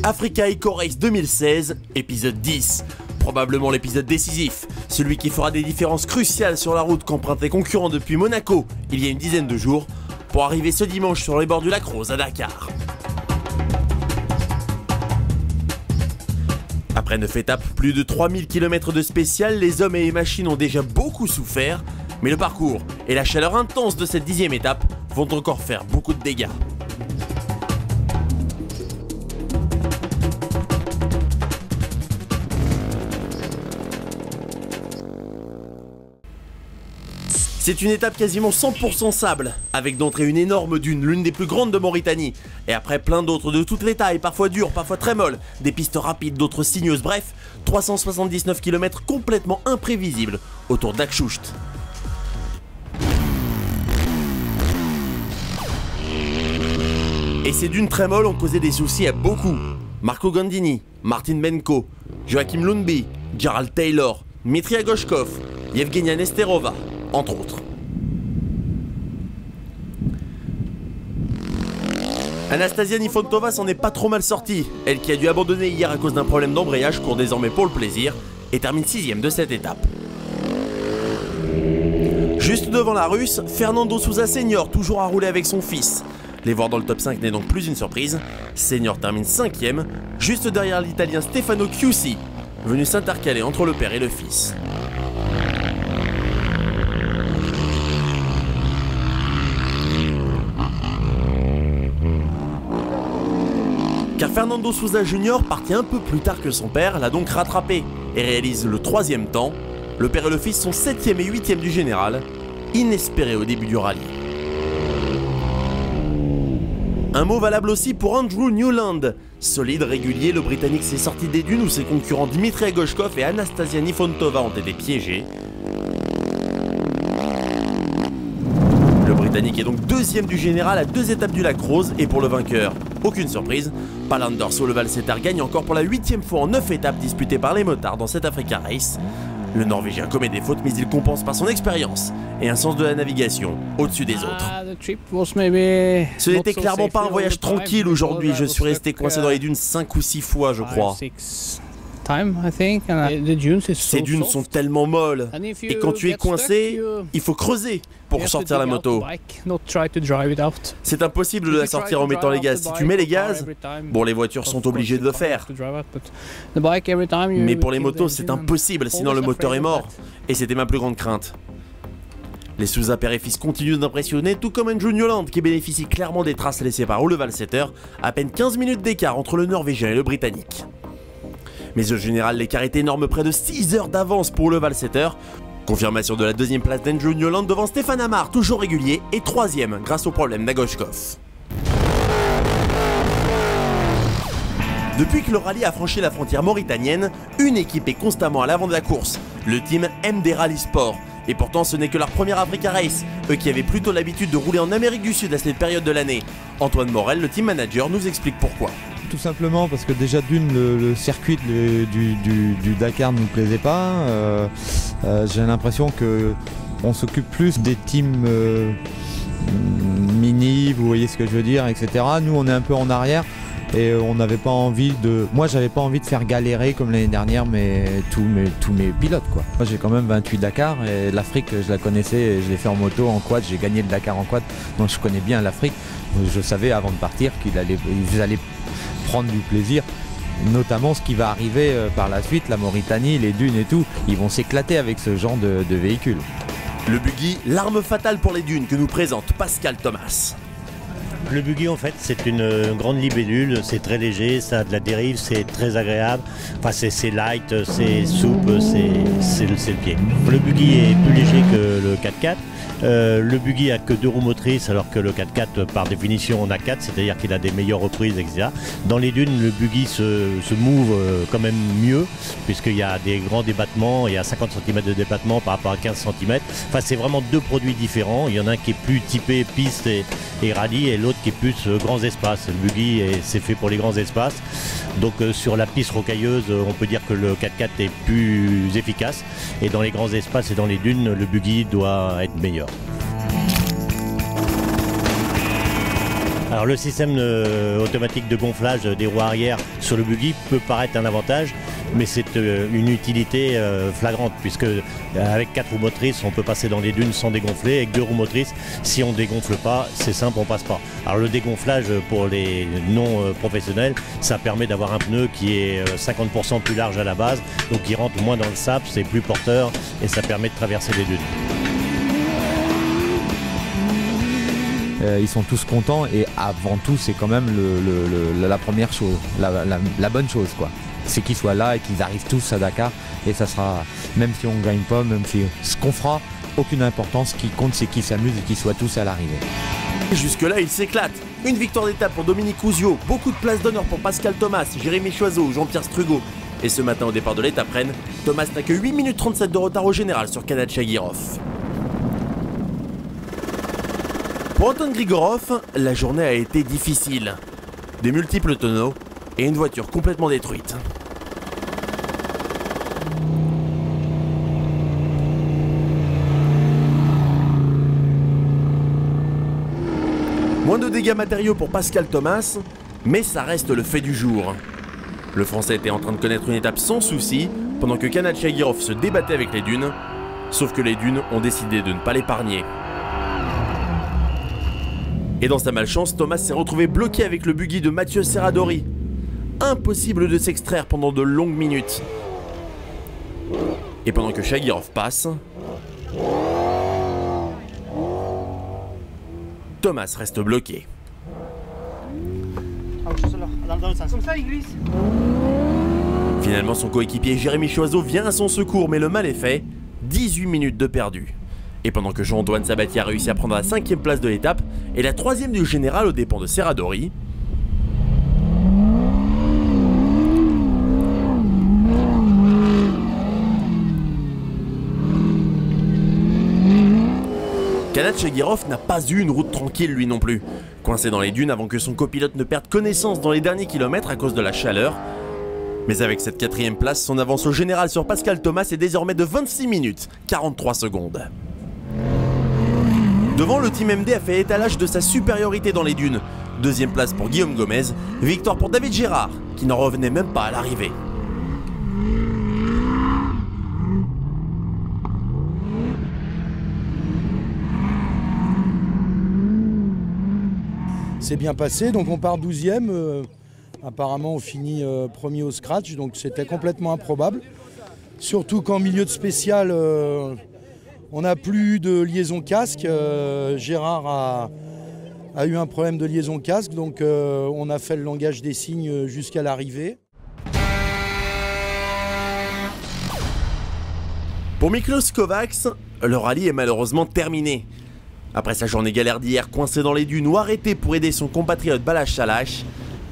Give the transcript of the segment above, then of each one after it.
Africa Eco Race 2016, épisode 10. Probablement l'épisode décisif, celui qui fera des différences cruciales sur la route qu'empruntent les concurrents depuis Monaco, il y a une dizaine de jours, pour arriver ce dimanche sur les bords du lac Rose à Dakar. Après 9 étapes, plus de 3000 km de spécial, les hommes et les machines ont déjà beaucoup souffert, mais le parcours et la chaleur intense de cette 10e étape vont encore faire beaucoup de dégâts. C'est une étape quasiment 100% sable, avec d'entrée une énorme dune, l'une des plus grandes de Mauritanie, et après plein d'autres de toutes les tailles, parfois dures, parfois très molles, des pistes rapides, d'autres sinueuses, bref, 379 km complètement imprévisibles autour d'Akchoucht. Et ces dunes très molles ont causé des soucis à beaucoup. Marco Gandini, Martin Benko, Joachim Lundby, Gerald Taylor, Dmitri Agoshkov, Yevgenia Nesterova, entre autres. Anastasia Nifontova s'en est pas trop mal sortie, elle qui a dû abandonner hier à cause d'un problème d'embrayage court désormais pour le plaisir et termine 6ème de cette étape. Juste devant la Russe, Fernando Sousa Senior toujours à rouler avec son fils. Les voir dans le top 5 n'est donc plus une surprise, Senior termine 5ème, juste derrière l'Italien Stefano Chiusi, venu s'intercaler entre le père et le fils. Car Fernando Sousa Jr., parti un peu plus tard que son père, l'a donc rattrapé et réalise le 3e temps. Le père et le fils sont 7e et 8e du général, inespéré au début du rallye. Un mot valable aussi pour Andrew Newland. Solide, régulier, le Britannique s'est sorti des dunes où ses concurrents Dmitri Agoshkov et Anastasia Nifontova ont été piégés. Le Britannique est donc 2e du général à 2 étapes du lac Rose et pour le vainqueur, aucune surprise, Palander Solveig-Setter gagne encore pour la 8e fois en 9 étapes disputées par les motards dans cette Africa Race. Le Norvégien commet des fautes mais il compense par son expérience et un sens de la navigation au-dessus des autres. Ce n'était clairement pas un voyage tranquille aujourd'hui, je suis resté coincé dans les dunes 5 ou 6 fois je crois. Ces dunes sont tellement molles et quand tu es coincé, il faut creuser pour sortir la moto. C'est impossible de la sortir en mettant les gaz. Si tu mets les gaz, bon les voitures sont obligées de le faire. Mais pour les motos c'est impossible, sinon le moteur est mort. Et c'était ma plus grande crainte. Les Sousa père et fils continuent d'impressionner, tout comme Andrew Newland qui bénéficie clairement des traces laissées par Solveig-Setter, à peine 15 minutes d'écart entre le Norvégien et le Britannique. Mais au général, l'écart est énorme, près de 6 heures d'avance pour Solveig-Setter. Confirmation de la 2e place d'Andrew Newland devant Stéphane Amar, toujours régulier, et 3e grâce au problème d'Agoshkov. Depuis que le rallye a franchi la frontière mauritanienne, une équipe est constamment à l'avant de la course, le team MD Rally Sport. Et pourtant ce n'est que leur première Africa Race, eux qui avaient plutôt l'habitude de rouler en Amérique du Sud à cette période de l'année. Antoine Morel, le team manager, nous explique pourquoi. Tout simplement parce que déjà d'une, le circuit du Dakar ne nous plaisait pas. J'ai l'impression qu'on s'occupe plus des teams mini, vous voyez ce que je veux dire, etc. Nous on est un peu en arrière et on n'avait pas envie de... Moi j'avais pas envie de faire galérer comme l'année dernière tous mes pilotes quoi. Moi j'ai quand même 28 Dakar et l'Afrique je la connaissais, et je l'ai fait en moto, en quad, j'ai gagné le Dakar en quad, donc je connais bien l'Afrique. Je savais avant de partir qu'ils allaient prendre du plaisir, notamment ce qui va arriver par la suite, la Mauritanie, les dunes et tout, ils vont s'éclater avec ce genre de véhicule. Le buggy, l'arme fatale pour les dunes que nous présente Pascal Thomas. Le buggy en fait c'est une grande libellule, c'est très léger, ça a de la dérive, c'est très agréable, enfin c'est light, c'est souple, c'est baisser le pied. Le buggy est plus léger que le 4x4. Le buggy a que 2 roues motrices alors que le 4x4 par définition en a 4, c'est-à-dire qu'il a des meilleures reprises, etc. Dans les dunes, le buggy se move quand même mieux puisqu'il y a des grands débattements, il y a 50 cm de débattement par rapport à 15 cm. Enfin, c'est vraiment 2 produits différents. Il y en a un qui est plus typé piste et rallye et l'autre qui est plus grands espaces. Le buggy c'est fait pour les grands espaces. Donc sur la piste rocailleuse, on peut dire que le 4x4 est plus efficace et dans les grands espaces et dans les dunes, le buggy doit être meilleur. Alors le système automatique de gonflage des roues arrière sur le buggy peut paraître un avantage, mais c'est une utilité flagrante puisque avec 4 roues motrices on peut passer dans les dunes sans dégonfler. Avec 2 roues motrices, si on ne dégonfle pas, c'est simple, on passe pas. Alors le dégonflage pour les non professionnels, ça permet d'avoir un pneu qui est 50% plus large à la base, donc il rentre moins dans le sable, c'est plus porteur et ça permet de traverser les dunes. Ils sont tous contents et avant tout c'est quand même la première chose, la bonne chose quoi. C'est qu'ils soient là et qu'ils arrivent tous à Dakar et ça sera, même si on ne gagne pas, même si ce qu'on fera, aucune importance, ce qui compte c'est qu'ils s'amusent et qu'ils soient tous à l'arrivée. Jusque là il s'éclate. Une victoire d'étape pour Dominique Ouzio, beaucoup de places d'honneur pour Pascal Thomas, Jérémy Choiseau, Jean-Pierre Strugo. Et ce matin au départ de l'étape Rennes, Thomas n'a que 8 minutes 37 de retard au général sur Kanat Chagirov. Pour Anton Grigorov, la journée a été difficile. Des multiples tonneaux et une voiture complètement détruite. Moins de dégâts matériaux pour Pascal Thomas, mais ça reste le fait du jour. Le Français était en train de connaître une étape sans souci, pendant que Kanat Chagirov se débattait avec les dunes, sauf que les dunes ont décidé de ne pas l'épargner. Et dans sa malchance, Thomas s'est retrouvé bloqué avec le buggy de Mathieu Serradori. Impossible de s'extraire pendant de longues minutes. Et pendant que Chagirov passe, Thomas reste bloqué. Finalement, son coéquipier Jérémy Choiseau vient à son secours, mais le mal est fait. 18 minutes de perdu. Et pendant que Jean-Antoine Sabatier a réussi à prendre la 5e place de l'étape et la 3e du général aux dépens de Serradori, Kanat Chagirov n'a pas eu une route tranquille lui non plus. Coincé dans les dunes avant que son copilote ne perde connaissance dans les derniers kilomètres à cause de la chaleur. Mais avec cette 4e place, son avance au général sur Pascal Thomas est désormais de 26 minutes 43 secondes. Devant, le Team MD a fait étalage de sa supériorité dans les dunes. 2e place pour Guillaume Gomez, victoire pour David Gérard, qui n'en revenait même pas à l'arrivée. C'est bien passé, donc on part 12e. Apparemment on finit premier au scratch, donc c'était complètement improbable. Surtout qu'en milieu de spécial, on n'a plus de liaison casque. Gérard a eu un problème de liaison casque, donc on a fait le langage des signes jusqu'à l'arrivée. Pour Miklos Kovacs, le rallye est malheureusement terminé. Après sa journée galère d'hier, coincé dans les dunes ou arrêté pour aider son compatriote Balázs Salás,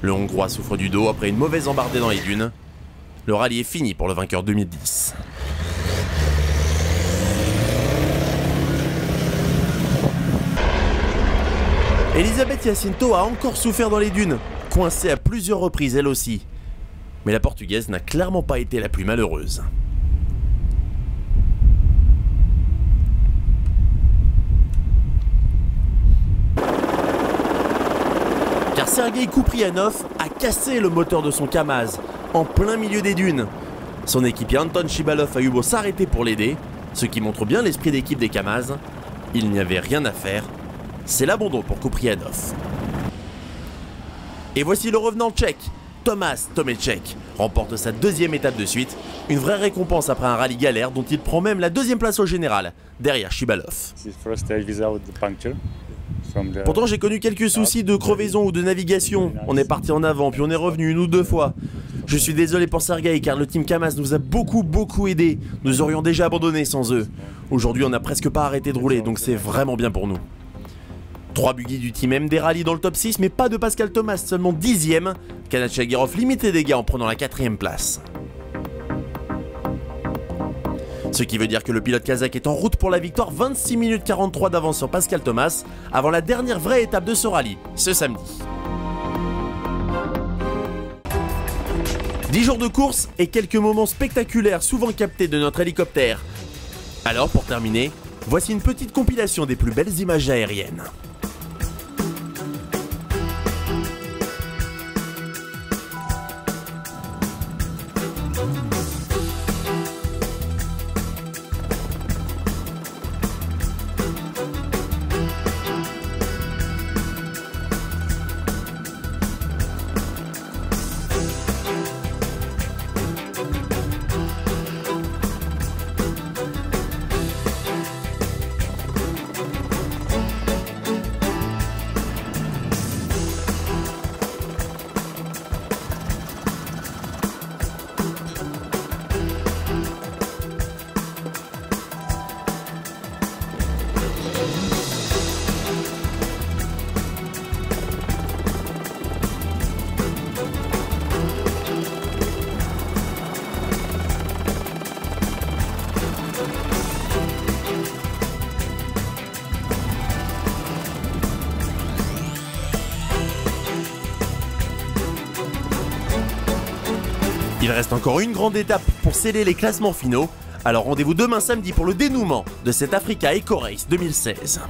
le Hongrois souffre du dos après une mauvaise embardée dans les dunes. Le rallye est fini pour le vainqueur 2010. Elisabeth Jacinto a encore souffert dans les dunes, coincée à plusieurs reprises elle aussi. Mais la Portugaise n'a clairement pas été la plus malheureuse. Car Sergei Kuprianov a cassé le moteur de son Kamaz en plein milieu des dunes. Son équipier Anton Chibalov a eu beau s'arrêter pour l'aider, ce qui montre bien l'esprit d'équipe des Kamaz. Il n'y avait rien à faire. C'est l'abandon pour Kuprianov. Et voici le revenant tchèque, Tomáš Tomášek, remporte sa 2e étape de suite, une vraie récompense après un rallye galère dont il prend même la 2e place au général, derrière Chibalov. Pourtant j'ai connu quelques soucis de crevaison ou de navigation, on est parti en avant puis on est revenu 1 ou 2 fois. Je suis désolé pour Sergueï car le team Kamaz nous a beaucoup aidé. Nous aurions déjà abandonné sans eux. Aujourd'hui on n'a presque pas arrêté de rouler donc c'est vraiment bien pour nous. 3 buggy du team MD Rally dans le top 6 mais pas de Pascal Thomas, seulement 10ème. Kanat Shagirov limite les dégâts en prenant la 4ème place. Ce qui veut dire que le pilote kazakh est en route pour la victoire, 26 minutes 43 d'avance sur Pascal Thomas, avant la dernière vraie étape de ce rallye, ce samedi. 10 jours de course et quelques moments spectaculaires souvent captés de notre hélicoptère. Alors pour terminer, voici une petite compilation des plus belles images aériennes. Il reste encore une grande étape pour sceller les classements finaux, alors rendez-vous demain samedi pour le dénouement de cette Africa Eco Race 2016.